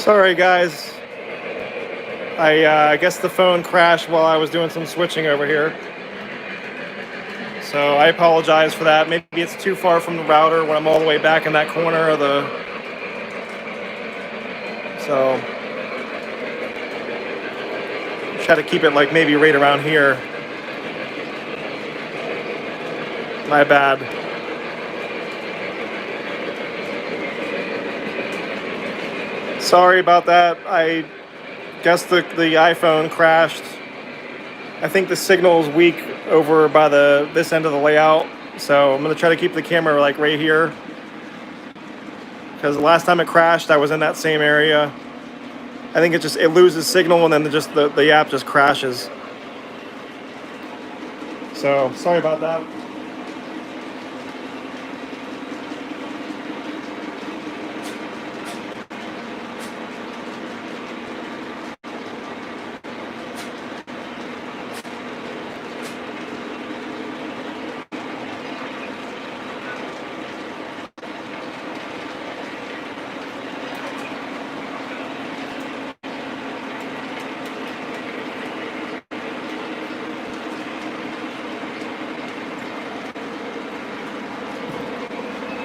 Sorry, guys. I guess the phone crashed while I was doing some switching over here. So I apologize for that. Maybe it's too far from the router when I'm all the way back in that corner of the. So try to keep it like maybe right around here. My bad. Sorry about that. I guess the iPhone crashed. I think the signal is weak over by this end of the layout. So I'm gonna try to keep the camera like right here. Because the last time it crashed, I was in that same area. I think it loses signal and then the app just crashes. So sorry about that.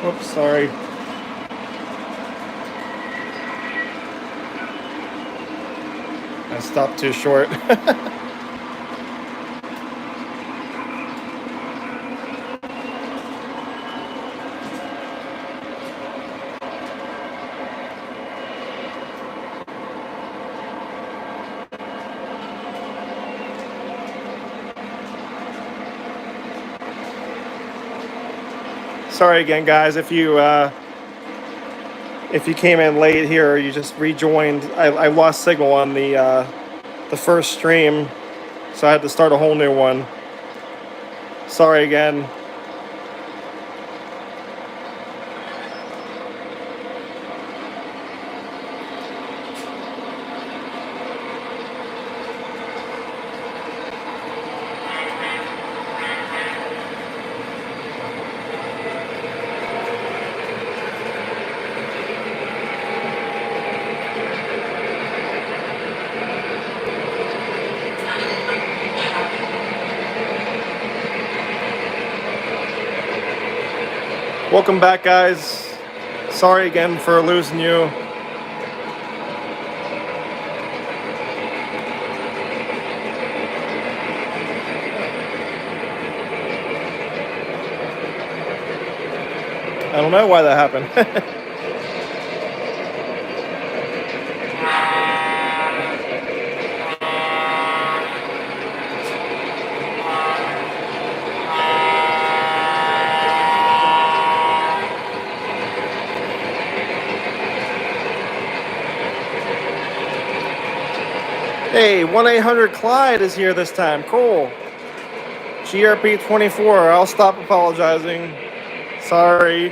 Oops, sorry. I stopped too short. Sorry again, guys. If you came in late here, or you just rejoined. I lost signal on the first stream, so I had to start a whole new one. Sorry again. Welcome back, guys. Sorry again for losing you. I don't know why that happened. Hey, 1-800-Clyde is here this time. Cool. GRP24. I'll stop apologizing. Sorry.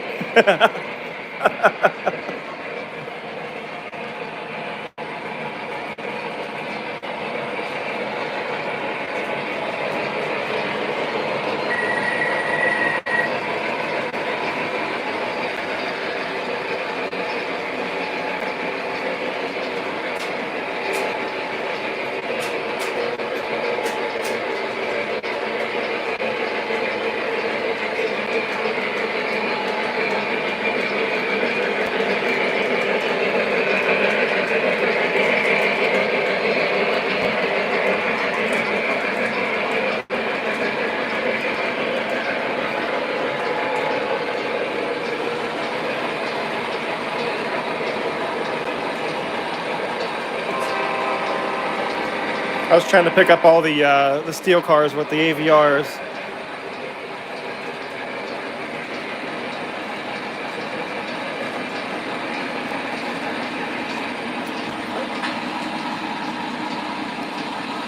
I was trying to pick up all the steel cars with the AVRs.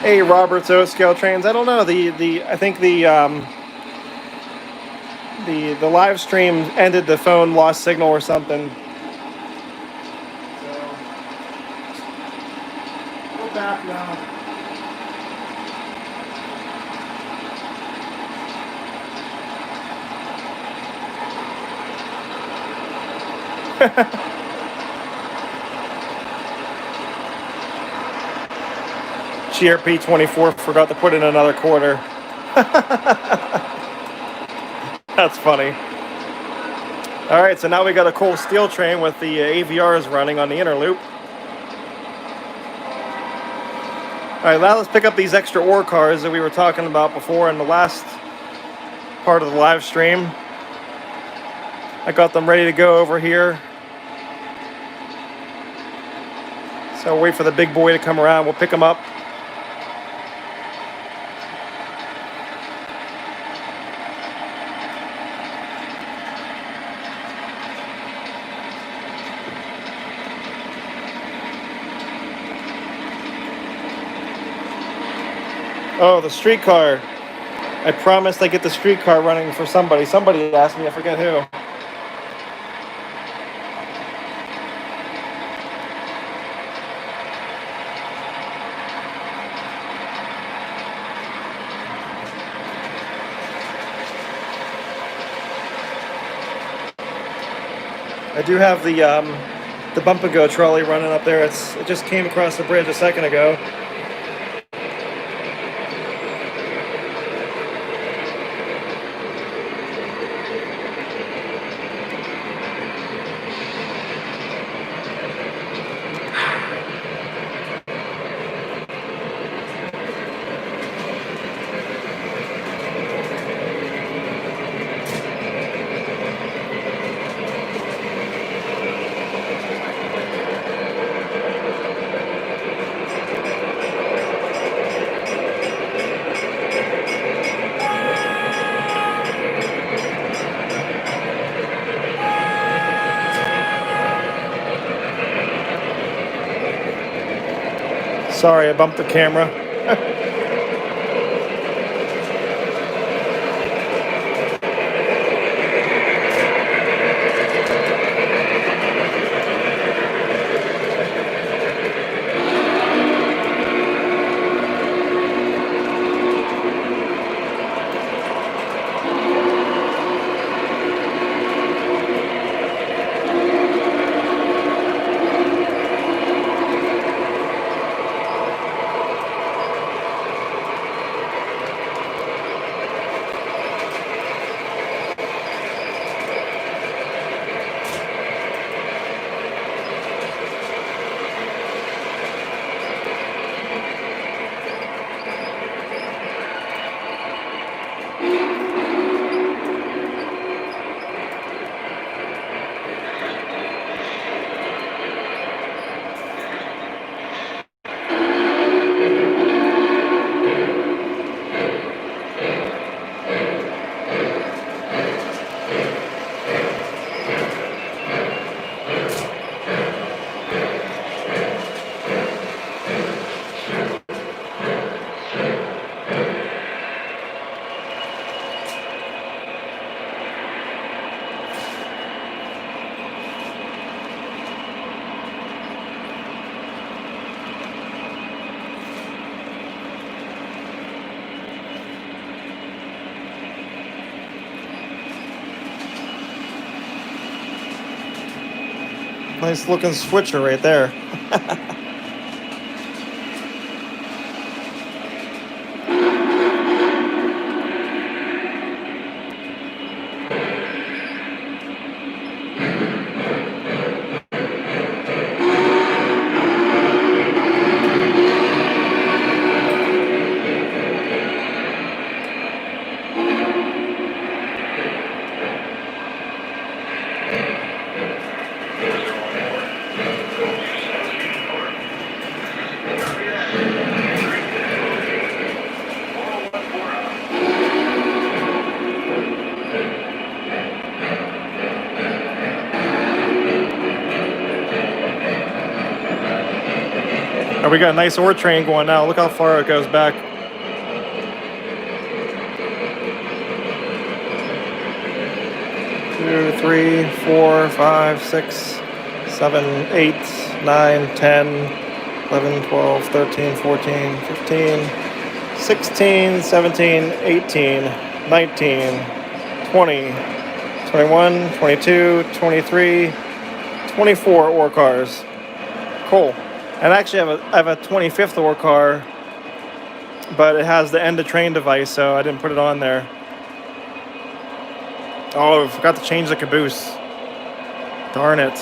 Hey, Robert's O-scale trains. I don't know. I think the live stream ended. The phone lost signal or something. So we're back now. GRP 24 forgot to put in another quarter. That's funny. All right, so now we got a cool steel train with the AVRs running on the inner loop. All right, now let's pick up these extra ore cars that we were talking about before in the last part of the live stream. I got them ready to go over here. So we'll wait for the big boy to come around. We'll pick him up. Oh, the streetcar. I promised I'd get the streetcar running for somebody. Somebody asked me, I forget who. I do have the bump and go trolley running up there. It just came across the bridge a second ago. Sorry, I bumped the camera. Nice looking switcher right there. We got a nice ore train going now. Look how far it goes back. 2, 3, 4, 5, 6, 7, 8, 9, 10, 11, 12, 13, 14, 15, 16, 17, 18, 19, 20, 21, 22, 23, 24 ore cars. Cool. And actually I have a 25th ore car but it has the end of train device, so I didn't put it on there. Oh, I forgot to change the caboose. Darn it.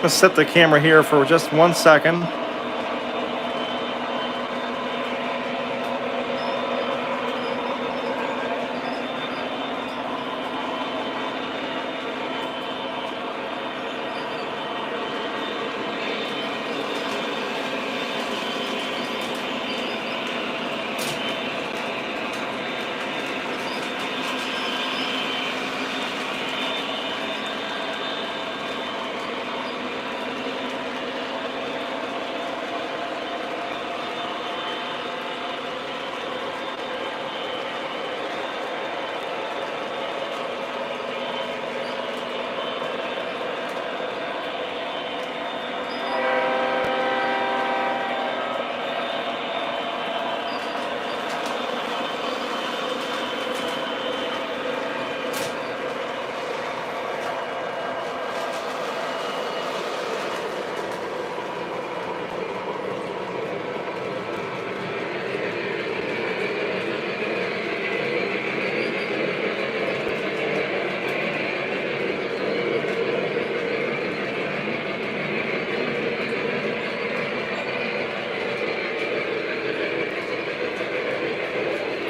Let's set the camera here for just 1 second.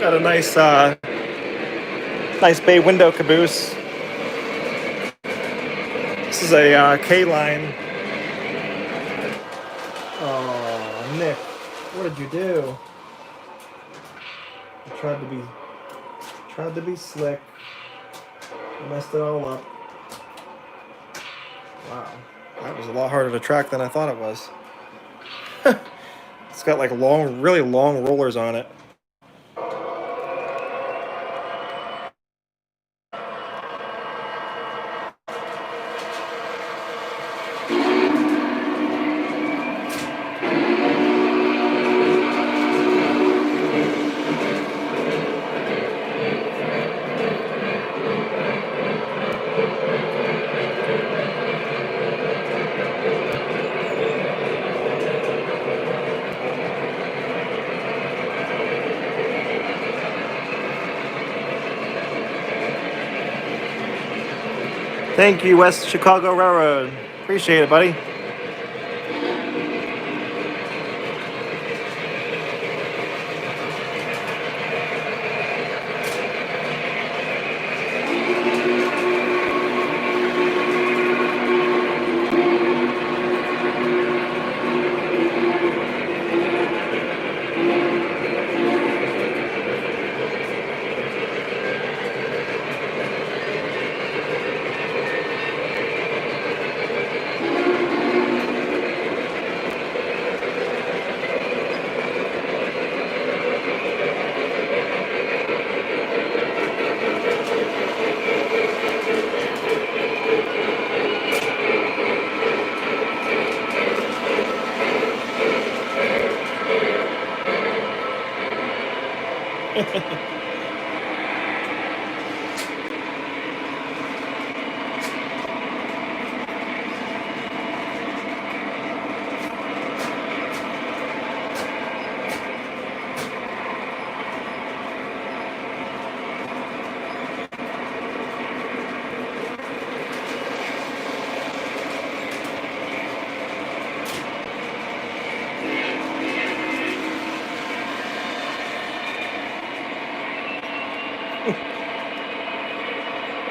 Got a nice bay window caboose. This is a K-line. Oh, Nick, what did you do? I tried to be slick. I messed it all up. Wow, that was a lot harder to track than I thought it was. It's got like really long rollers on it. Thank you, West Chicago Railroad. Appreciate it, buddy.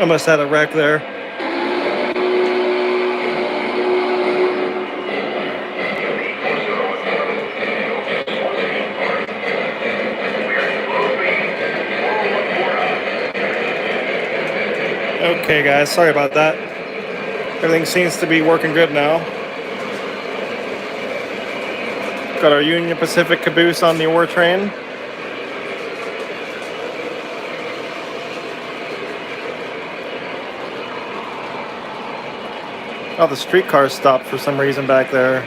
Almost had a wreck there. Okay, guys, sorry about that. Everything seems to be working good now. Got our Union Pacific caboose on the ore train. Oh, the streetcar stopped for some reason back there.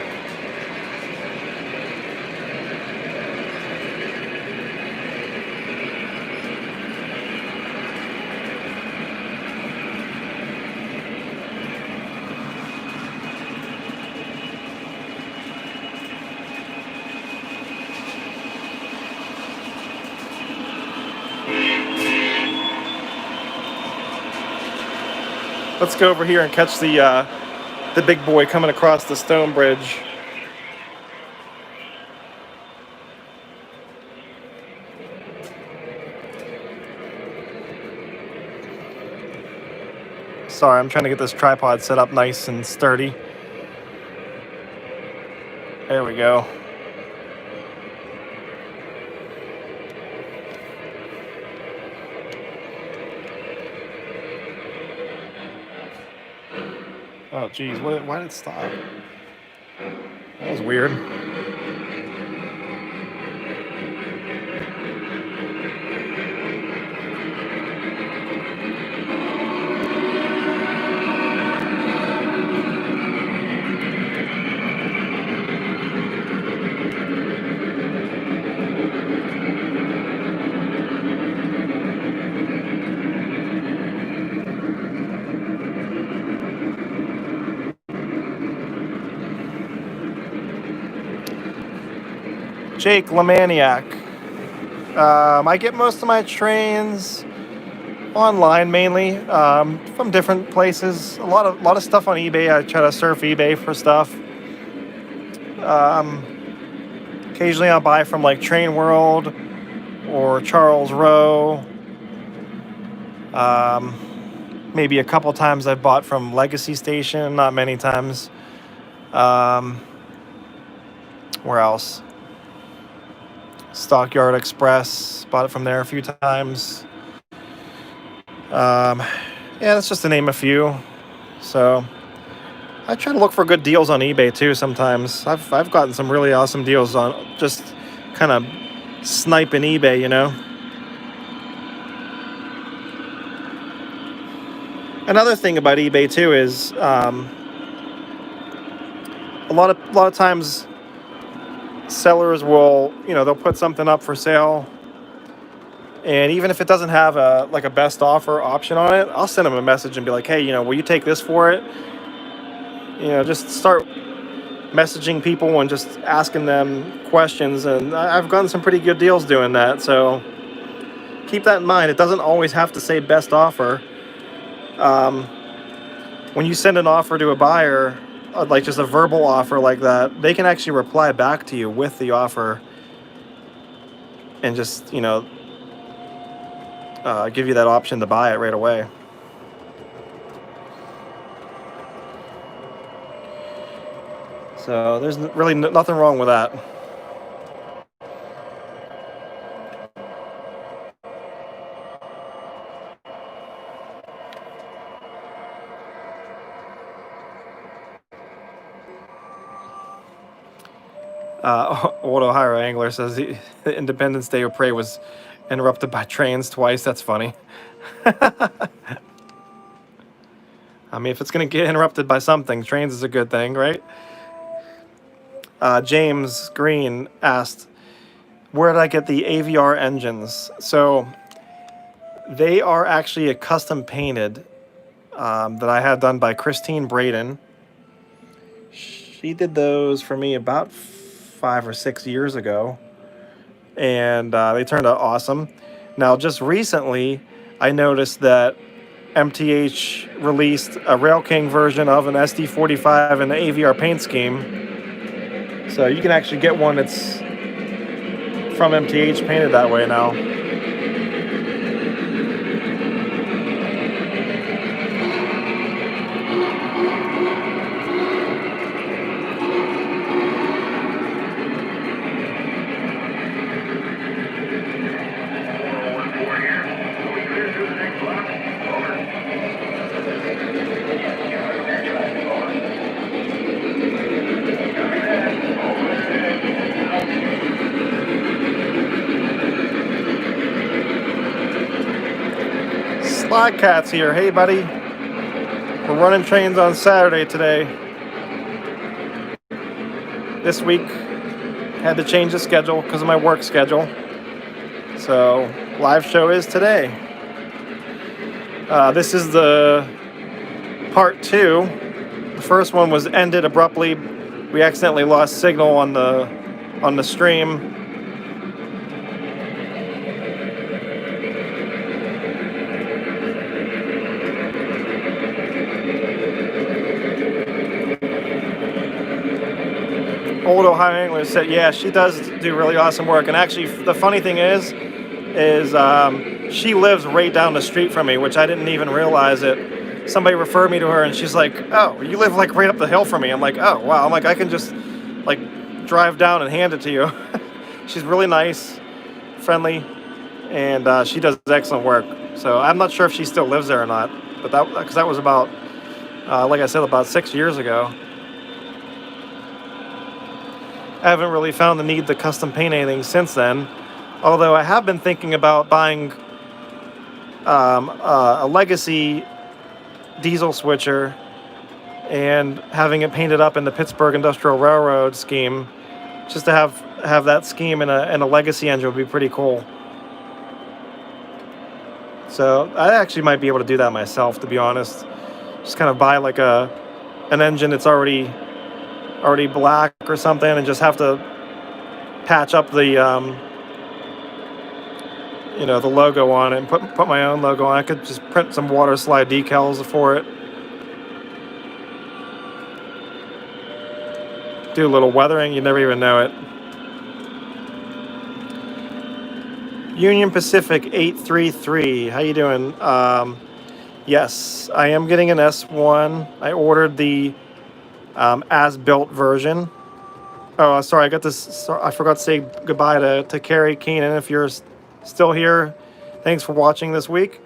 Let's go over here and catch the big boy coming across the stone bridge. Sorry, I'm trying to get this tripod set up nice and sturdy. There we go. Oh, geez, why did it stop? That was weird. Jake Lemaniak. I get most of my trains online mainly, from different places. A lot of stuff on eBay. I try to surf eBay for stuff. Occasionally I'll buy from like Train World or Charles Rowe. Maybe a couple times I've bought from Legacy Station, not many times. Where else? Stockyard Express, bought it from there a few times. Yeah, that's just to name a few. So I try to look for good deals on eBay too sometimes. I've gotten some really awesome deals on just kind of sniping eBay, you know. Another thing about eBay too is a lot of times sellers will, they'll put something up for sale, and even if it doesn't have a best offer option on it, I'll send them a message and be like, hey, will you take this for it? Just start messaging people and just asking them questions, and I've gotten some pretty good deals doing that. So keep that in mind. It doesn't always have to say best offer. When you send an offer to a buyer, like just a verbal offer like that, they can actually reply back to you with the offer and just, give you that option to buy it right away. So there's really nothing wrong with that. Auto Hire Angler says the Independence Day of Prey was interrupted by trains twice. That's funny. I mean, if it's going to get interrupted by something, trains is a good thing, right? James Green asked, where did I get the AVR engines? So they are actually a custom painted that I had done by Christine Braden. She did those for me about 5 or 6 years ago, and they turned out awesome. Now, just recently, I noticed that MTH released a Rail King version of an SD45 in the AVR paint scheme. So you can actually get one that's from MTH painted that way now. Sly Cat's here. Hey, buddy. We're running trains on Saturday today. This week, had to change the schedule because of my work schedule. So, live show is today. This is the part 2. The first one was ended abruptly. We accidentally lost signal on the stream. Old Ohio Angler said, yeah, she does do really awesome work. And actually, the funny thing is she lives right down the street from me, which I didn't even realize it. Somebody referred me to her, and she's like, oh, you live like right up the hill from me. I'm like, oh, wow. I'm like, I can just like drive down and hand it to you. She's really nice, friendly, and she does excellent work. So I'm not sure if she still lives there or not, but because that was about, like I said, about 6 years ago. I haven't really found the need to custom paint anything since then, although I have been thinking about buying a legacy diesel switcher and having it painted up in the Pittsburgh Industrial Railroad scheme. Just to have that scheme in a legacy engine would be pretty cool. So I actually might be able to do that myself, to be honest. Just kind of buy like an engine that's already black or something, and just have to patch up the the logo on it and put my own logo on. I could just print some water slide decals for it. Do a little weathering, you never even know it. Union Pacific 833, how you doing? Yes, I am getting an S1. I ordered the as-built version. Oh, sorry, I got this. I forgot to say goodbye to Carrie Keenan. If you're still here, thanks for watching this week.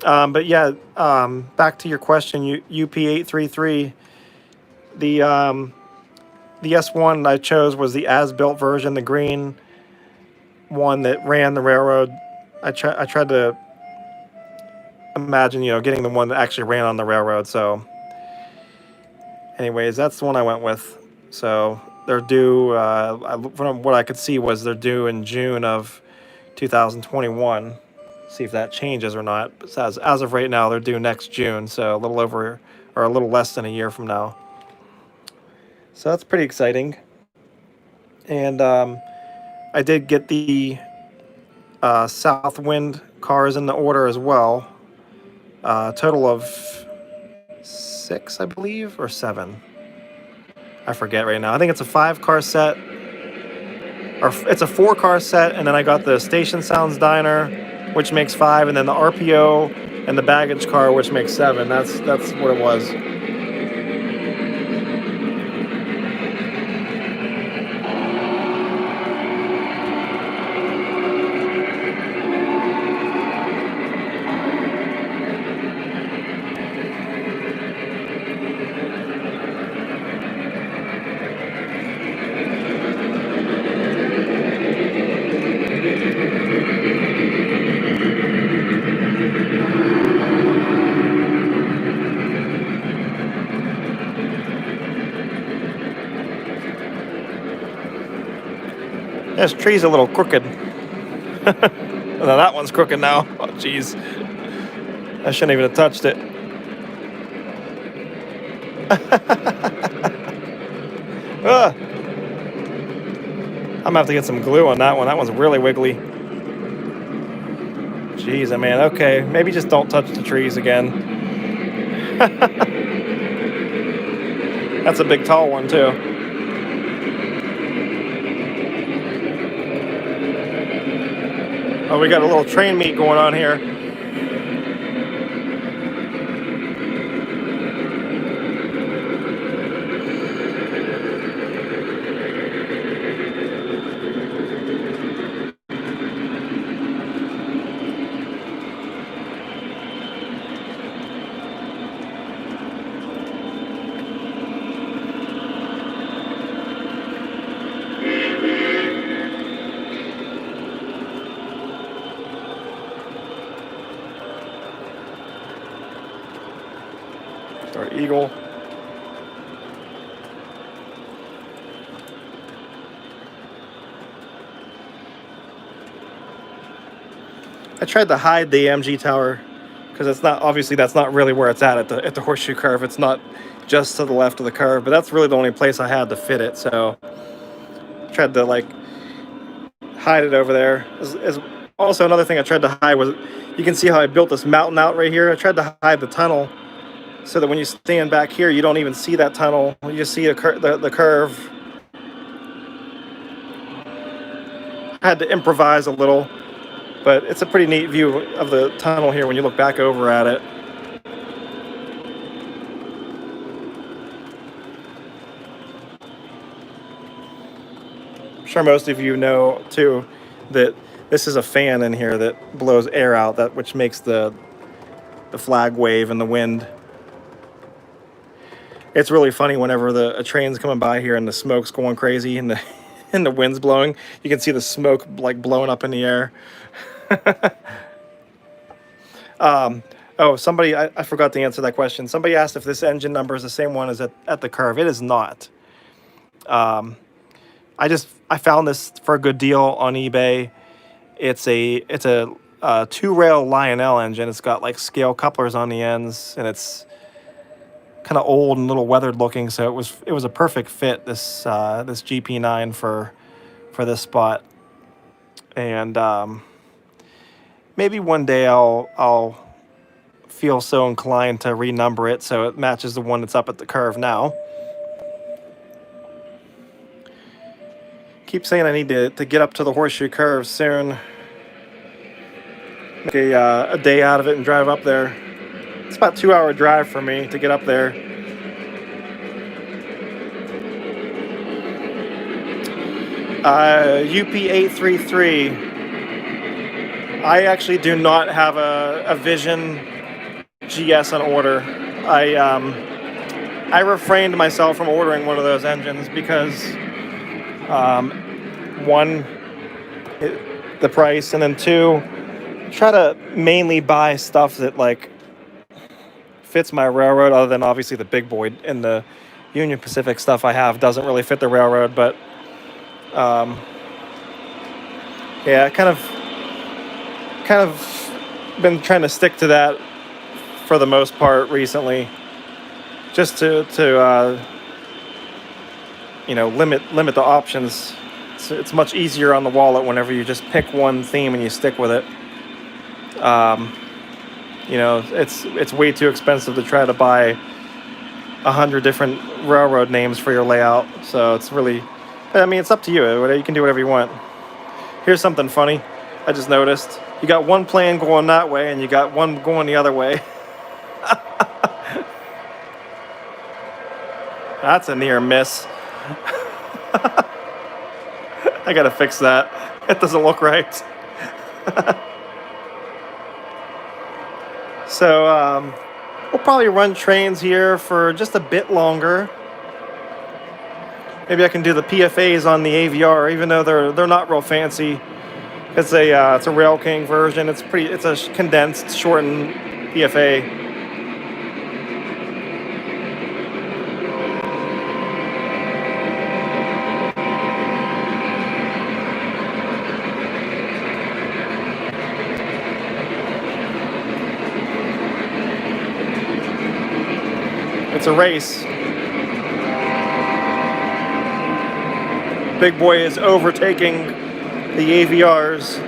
But yeah, back to your question, UP833. The S1 I chose was the as-built version, the green one that ran the railroad. I tried to imagine, getting the one that actually ran on the railroad. So, anyways, that's the one I went with. So they're due. From what I could see, was they're due in June of 2021. See if that changes or not. As of right now, they're due next June, so a little over or a little less than a year from now. So that's pretty exciting. And I did get the Southwind cars in the order as well. Total of 6, I believe, or 7. I forget right now. I think it's a 5-car set, or it's a 4-car set, and then I got the Station Sounds Diner, which makes 5, and then the RPO and the baggage car, which makes 7. That's what it was. This tree's a little crooked. No, that one's crooked now. Oh, jeez. I shouldn't even have touched it. I'm gonna have to get some glue on that one. That one's really wiggly. Jeez, man. Okay, maybe just don't touch the trees again. That's a big, tall one, too. Oh, we got a little train meet going on here. Eagle. I tried to hide the AMG tower because it's not, obviously that's not really where it's at the horseshoe curve. It's not just to the left of the curve, but that's really the only place I had to fit it. So I tried to like hide it over there. As also another thing I tried to hide was, you can see how I built this mountain out right here. I tried to hide the tunnel so that when you stand back here, you don't even see that tunnel. You just see the curve. I had to improvise a little, but it's a pretty neat view of the tunnel here when you look back over at it. I'm sure most of you know too that this is a fan in here that blows air out, which makes the flag wave in the wind. It's really funny whenever a train's coming by here and the smoke's going crazy and the wind's blowing. You can see the smoke like blowing up in the air. Oh, somebody, I forgot to answer that question. Somebody asked if this engine number is the same one as at the curve. It is not. I found this for a good deal on eBay. It's a 2-rail Lionel engine. It's got like scale couplers on the ends, and it's kind of old and a little weathered looking. So it was a perfect fit, this GP9 for this spot. And maybe one day I'll feel so inclined to renumber it so it matches the one that's up at the curve now. Keep saying I need to get up to the horseshoe curve soon. Make a day out of it and drive up there. It's about a 2-hour drive for me to get up there. UP833. I actually do not have a Vision GS on order. I refrained myself from ordering one of those engines because one, the price, and then two, try to mainly buy stuff that like fits my railroad, other than obviously the big boy and the Union Pacific stuff I have doesn't really fit the railroad. But yeah, kind of been trying to stick to that for the most part recently, just to limit the options. It's much easier on the wallet whenever you just pick one theme and you stick with it. It's way too expensive to try to buy 100 different railroad names for your layout. So it's really, I mean, it's up to you. You can do whatever you want. Here's something funny I just noticed. You got one plane going that way and you got one going the other way. That's a near miss. I gotta fix that. It doesn't look right. So we'll probably run trains here for just a bit longer. Maybe I can do the PFAs on the AVR, even though they're not real fancy. It's a Rail King version. It's a condensed, shortened PFA. It's a race. Big boy is overtaking the AVRs.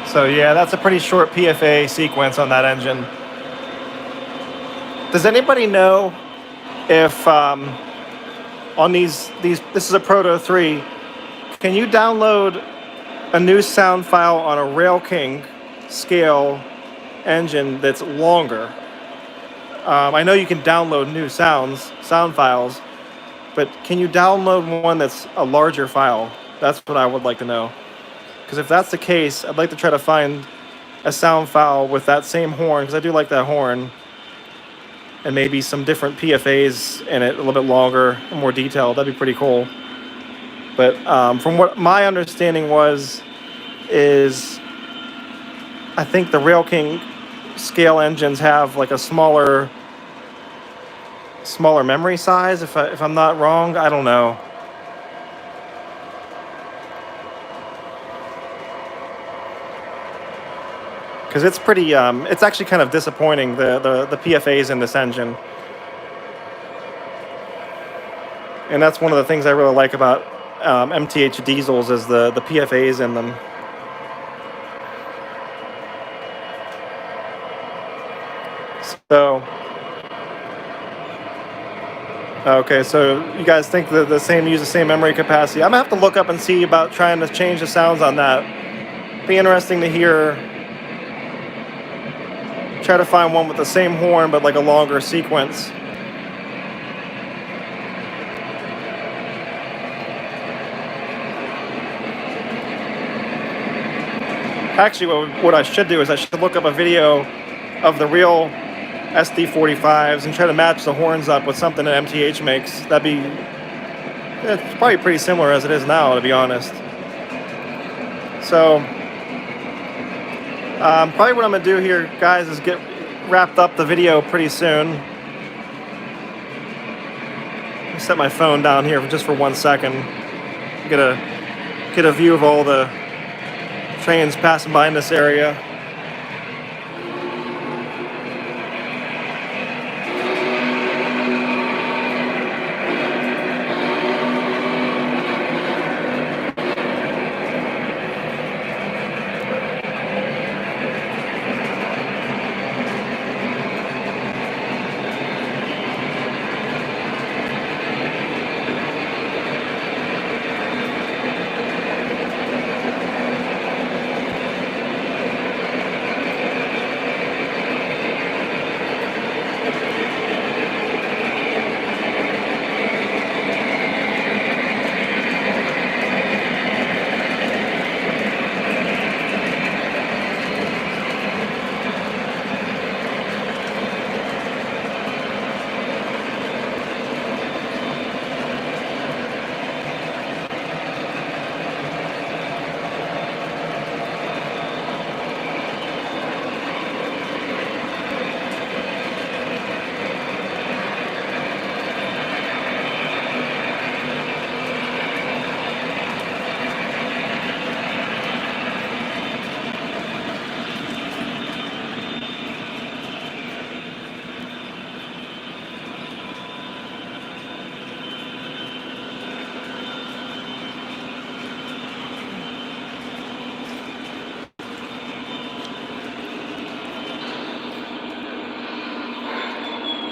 So yeah, that's a pretty short PFA sequence on that engine. Does anybody know if on these this is a Proto 3, can you download a new sound file on a Rail King scale engine that's longer? I know you can download new sound files, but can you download one that's a larger file? That's what I would like to know. Because if that's the case, I'd like to try to find a sound file with that same horn, because I do like that horn, and maybe some different PFAs in it, a little bit longer and more detailed. That'd be pretty cool. But from what my understanding is I think the Rail King scale engines have like a smaller memory size. If I'm not wrong, I don't know. Because it's pretty, it's actually kind of disappointing, the PFAs in this engine. And that's one of the things I really like about MTH diesels is the PFAs in them. So, okay, so you guys think that use the same memory capacity? I'm gonna have to look up and see about trying to change the sounds on that. Be interesting to hear. Try to find one with the same horn but like a longer sequence. Actually, what I should do is I should look up a video of the real SD45s and try to match the horns up with something that MTH makes. It's probably pretty similar as it is now, to be honest. So, probably what I'm gonna do here, guys, is get wrapped up the video pretty soon. Let me set my phone down here just for 1 second. Get a view of all the trains passing by in this area.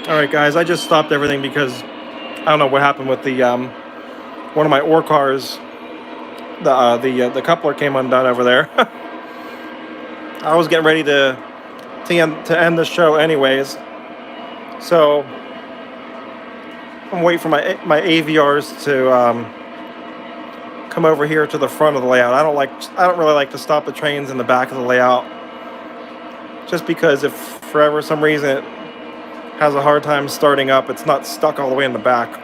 All right, guys, I just stopped everything because I don't know what happened with the one of my ore cars. The coupler came undone over there. I was getting ready to end the show anyways, so I'm waiting for my AVRs to come over here to the front of the layout. I don't really like to stop the trains in the back of the layout, just because if for some reason it has a hard time starting up, it's not stuck all the way in the back.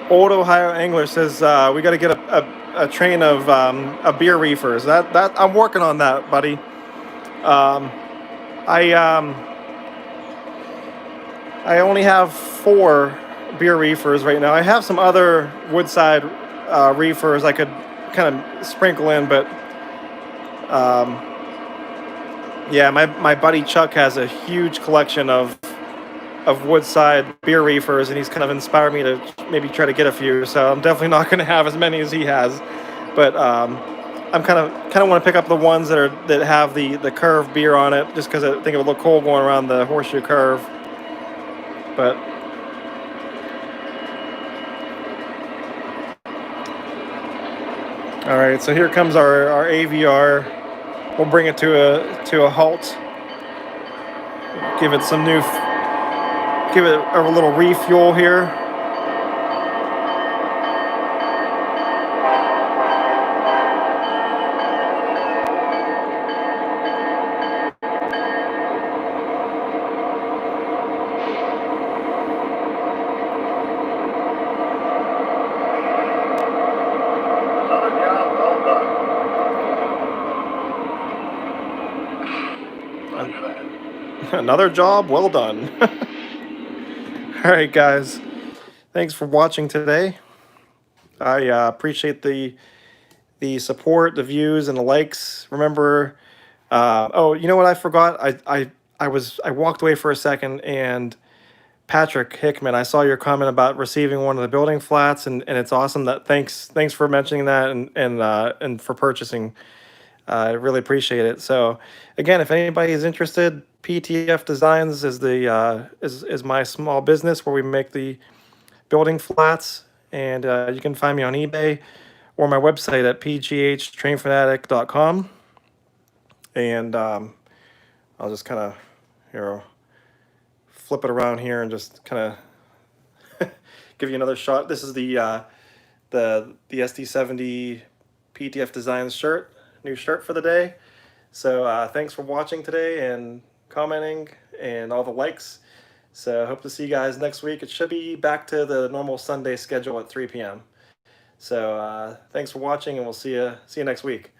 Old Ohio Angler says we got to get a train of a beer reefers. That I'm working on that, buddy. I only have 4 beer reefers right now. I have some other Woodside reefers I could kind of sprinkle in, but yeah, my buddy Chuck has a huge collection of of Woodside beer reefers, and he's kind of inspired me to maybe try to get a few. So I'm definitely not going to have as many as he has, but I'm kind of want to pick up the ones that have the curved beer on it, just because I think it would look cool going around the horseshoe curve. But all right, so here comes our AVR. We'll bring it to a halt. Give it some new, give it a little refuel here. Another job well done. All right, guys. Thanks for watching today. I appreciate the support, the views, and the likes. Remember, oh, you know what I forgot? I walked away for a second, and Patrick Hickman, I saw your comment about receiving one of the building flats, and it's awesome. That thanks for mentioning that, and for purchasing. I really appreciate it. So, again, if anybody is interested, PTF Designs is the is my small business where we make the building flats, and you can find me on eBay or my website at pghtrainfanatic.com. And I'll just kind of flip it around here and just kind of give you another shot. This is the SD70 PTF Designs shirt, new shirt for the day. So thanks for watching today and commenting and all the likes. So I hope to see you guys next week. It should be back to the normal Sunday schedule at 3 p.m. So thanks for watching, and we'll see you next week.